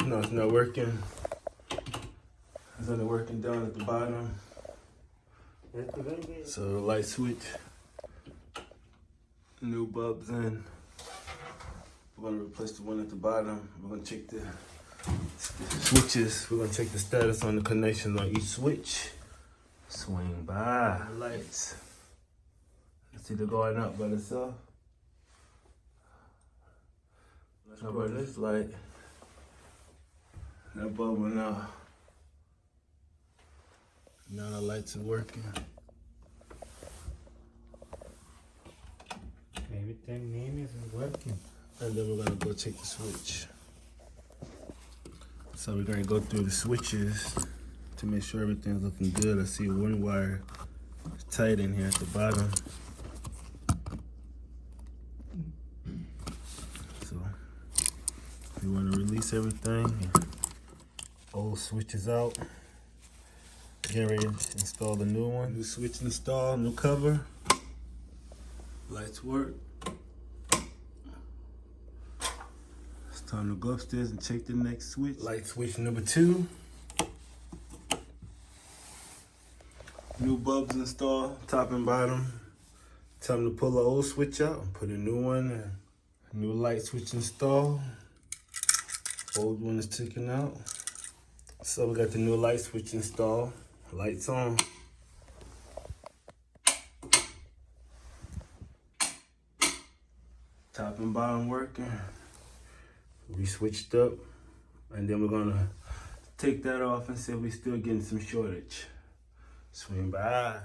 No, it's not working. It's only working down at the bottom. So the light switch, new bulbs in. We're gonna replace the one at the bottom. We're gonna check the switches. We're gonna check the status on the connections on each switch. Swing by. The lights. See they're going up by themselves. How about this light? That bulb went out. Now the lights are working. Everything name is working. And then we're gonna go check the switch. So we're gonna go through the switches to make sure everything's looking good. I see one wire is tight in here at the bottom. So we wanna release everything. Old switch is out. Get ready to install the new one. New switch installed, new cover. Lights work. It's time to go upstairs and check the next switch. Light switch number 2. New bulbs installed, top and bottom. Time to pull the old switch out and put a new one in. New light switch installed. Old one is taken out. So we got the new light switch installed. Lights on. Top and bottom working. We switched up, and then we're gonna take that off and see if we're still getting some shortage. Swing by.